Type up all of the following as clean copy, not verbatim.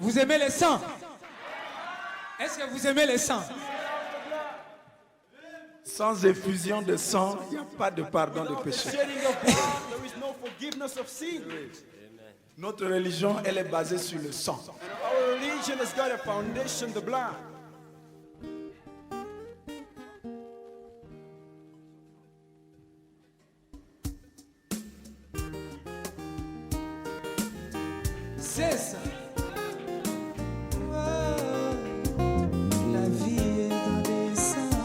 Vous aimez le sang? Est-ce que vous aimez le sang? Sans effusion de sang, il n'y a pas de pardon de péché. Notre religion, elle est basée sur le sang. Our religion has got a foundation, the blood. C'est ça. Oh, la vie est dans les sangs.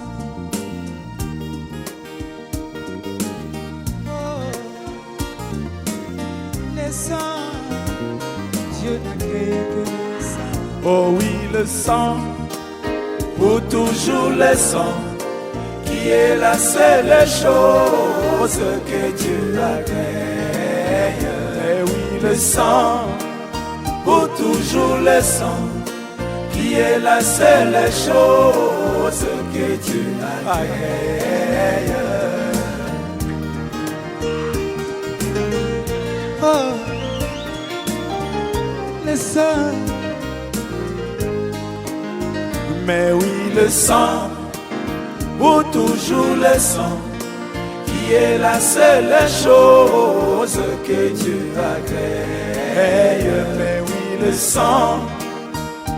Oh, les sangs. Dieu n'a créé que le sang. Oh oui, le sang, pour toujours le sang, qui est la seule chose que Dieu a créée. Eh oui, le sang, pour toujours le sang, qui est la seule chose que Dieu a créée. Oh, le sang. Mais oui, le sang, pour toujours le sang, qui est la seule chose que Dieu a créée. Mais oui, le sang,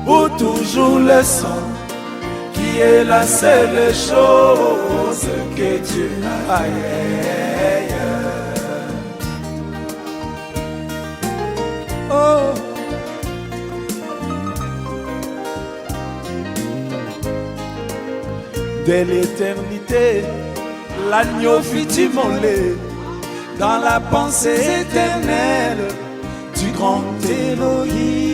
pour toujours le sang, qui est la seule chose que Dieu a créée. Oh, dès l'éternité, l'agneau fut immolé dans la pensée éternelle du grand Elohim.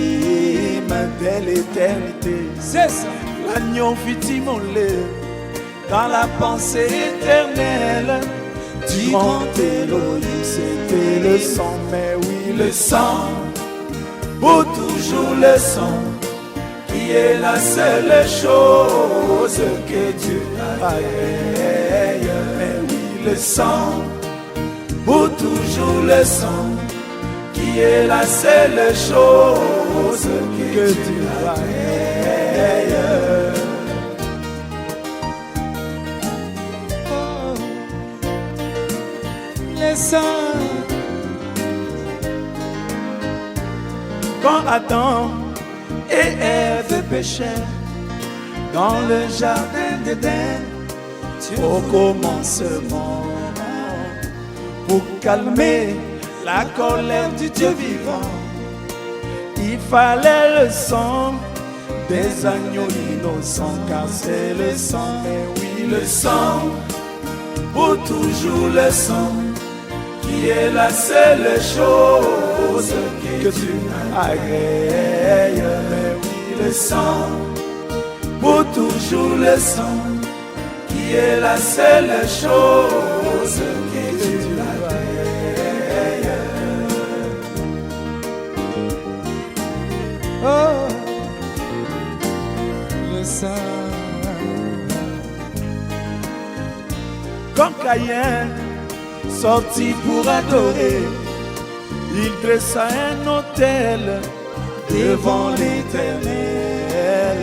Dès l'éternité, c'est ça. l'agneau fut immolé dans la pensée éternelle du grand Elohim. C'était le sang, mais oui, le sang, pour toujours le sang, qui est la seule chose que Dieu a créée. Mais oui, le sang, pour toujours le sang, qui est la seule chose que Dieu a créée. Oh, le sang. Quand Adam et Ève péchèrent dans le jardin d'Éden, au commencement, pour calmer la colère du Dieu vivant, il fallait le sang des agneaux innocents, car c'est le sang, mais oui, le sang, pour toujours le sang, qui est la seule chose que tu as créée. Mais oui, le sang, pour toujours le sang, qui est la seule chose que tu as créée. Oh, le sang. Quand Caïn sortit pour adorer, il dressa un autel devant l'Éternel.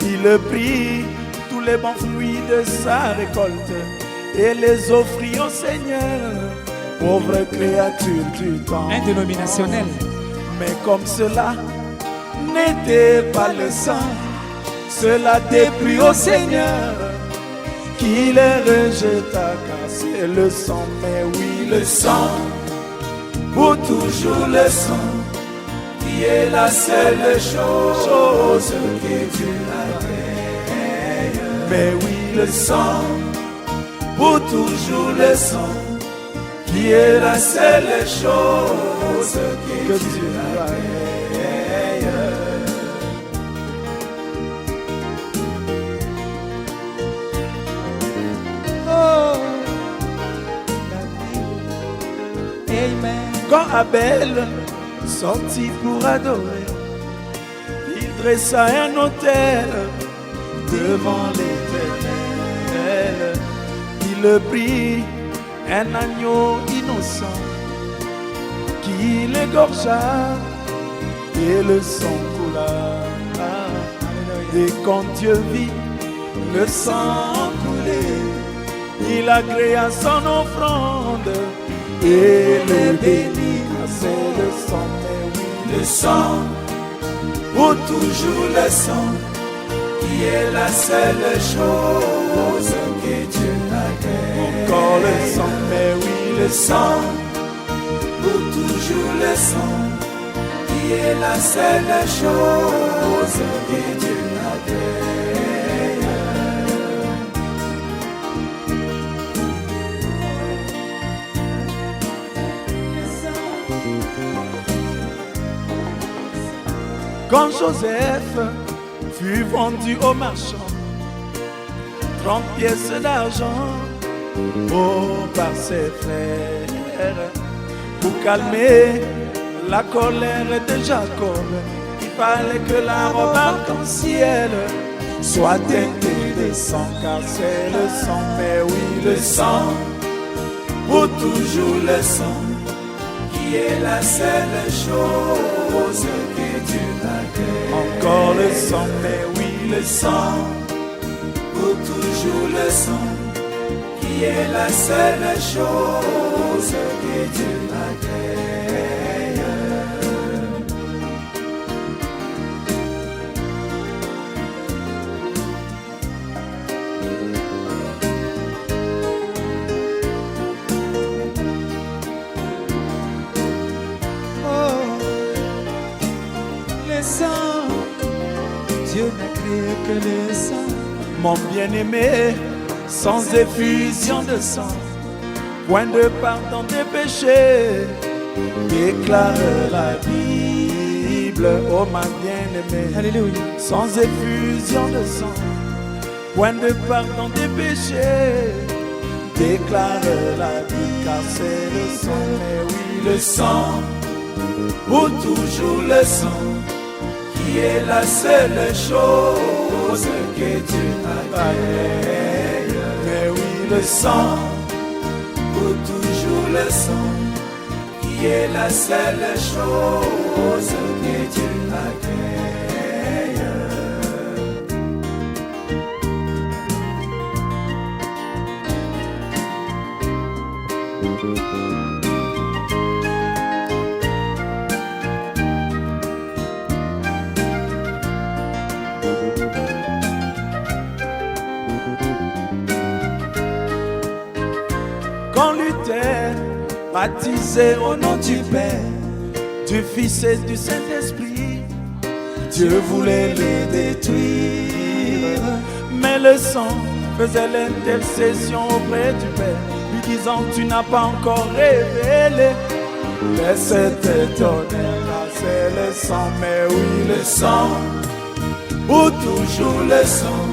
Il prit tous les bons fruits de sa récolte et les offrit au Seigneur, pauvre créature du temps. Indénominationnel. Mais comme cela n'était pas le sang, cela déplut au Seigneur, qui les rejeta, car c'est le sang, mais oui, le sang, pour toujours le sang, qui est la seule chose que Dieu a créée. Mais oui, le sang, pour toujours le sang, qui est la seule chose que Dieu a créée. Oh, la vie. Amen. Quand Abel sortit pour adorer, il dressa un autel devant l'Éternel. Il prit un agneau innocent qui l'égorgea et le sang coula Et quand Dieu vit le sang couler, il agréa son offrande et le bénit. C'est le sang, mais oui, Le sang, pour toujours le sang, qui est la seule chose que Dieu agrée. encore le sang, mais oui, Le sang, pour toujours le sang, qui est la seule chose que Dieu agrée. Quand Joseph fut vendu au marchand, 30 pièces d'argent par ses frères, pour calmer la colère de Jacob, il fallait que la robe arc-en-ciel soit teintée de sang, car c'est le sang, mais oui, le sang, Pour toujours le sang, qui est la seule chose que Dieu agrée. encore le sang, mais oui, Le sang, pour toujours le sang, qui est la seule chose que Dieu agrée. Oh, le sang, Dieu n'a créé que le sang. mon bien-aimé, sans effusion de sang, point de pardon des péchés, déclare la Bible, oh ma bien-aimée, Alléluia. sans effusion de sang, point de pardon des péchés, déclare la Bible, car c'est le sang, mais oui, Le sang, pour toujours le sang, qui est la seule chose que Dieu agrée. mais oui, Le sang, pour toujours le sang, qui est la seule chose que Dieu agrée. quand Luther, baptisé au nom du Père, du Fils et du Saint-Esprit, Dieu voulait les détruire, mais le sang faisait l'intercession auprès du Père, lui disant tu n'as pas encore révélé, laisse t'étonner, car c'est le sang, mais oui, Le sang, pour toujours le sang,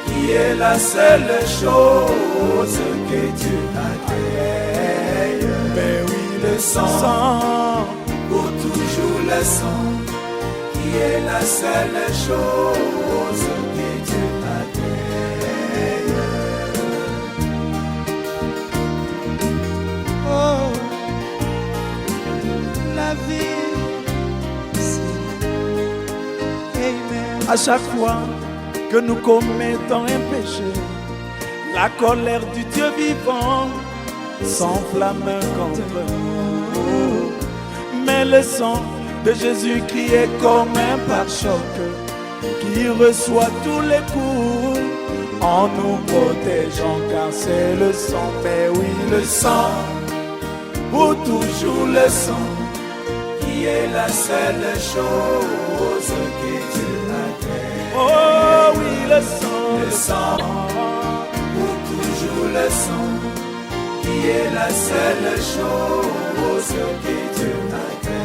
qui est la seule chose que Dieu agrée. mais oui, Le sang, sang, pour toujours le sang, qui est la seule chose que Dieu agrée. Oh, la vie, c'est Amen. à chaque fois que nous commettons un péché, la colère du Dieu vivant s'enflamme contre nous. Mais le sang de Jésus-Christ est comme un pare-choc qui reçoit tous les coups en nous protégeant, car c'est le sang, mais oui, Le sang, pour toujours le sang, qui est la seule chose que Dieu agrée. oh oui, le sang, Le sang, pour toujours le sang, qui est la seule chose que Dieu agrée.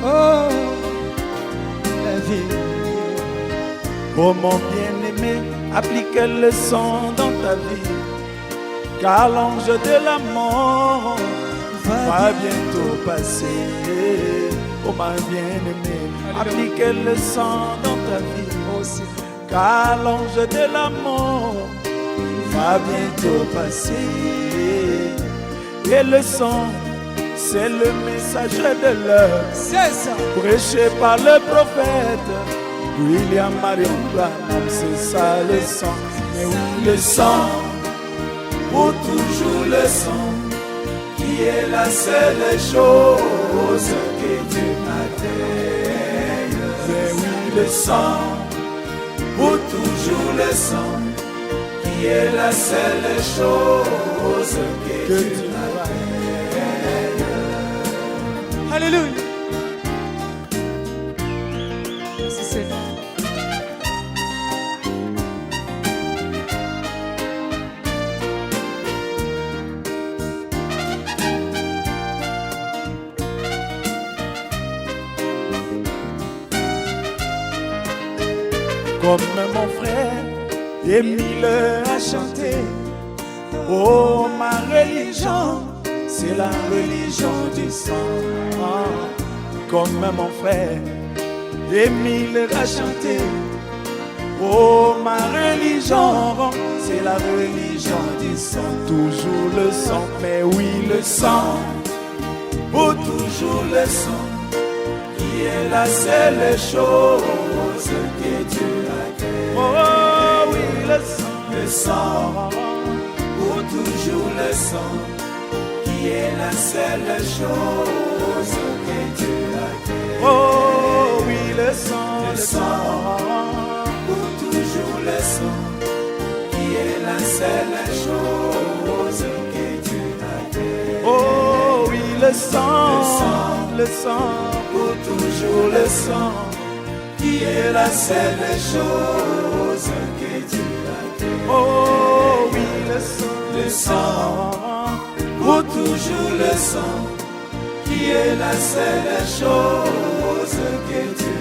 Oh, la vie. oh mon bien-aimé, applique le sang dans ta vie, car l'ange de la mort va bientôt passer. Oh ma bien-aimée, applique le sang dans ta vie, Oh, c'est car l'ange de la mort va bientôt passer. Et le sang c'est le message de l'heure, C'est ça. prêché par le prophète William Marion Branham, c'est ça le sang. Mais oui, le sang, pour toujours le sang, qui est la seule chose que Dieu atteigne. mais oui, Le sang, pour toujours le sang, qui est la seule chose que Dieu atteigne. Alléluia. Merci Seigneur. comme mon frère Émile a chanté. Oh, ma religion, c'est la religion du sang. Comme mon frère Émile a chanté. Oh, ma religion, c'est la religion du sang. Toujours le sang, mais oui, le sang. Pour toujours le sang, qui est la seule chose que Dieu a créée. Oh oui, le sang. Le sang, pour toujours le sang, qui est la seule chose que Dieu a créée. Oh oui, le sang, Le sang, pour toujours le sang, qui est la seule chose que Dieu a créée. Oh oui, le sang, le sang, Pour toujours le sang, qui est la seule chose que Dieu a créée. oh oui, le sang, Le sang, pour toujours le sang, qui est la seule chose que Dieu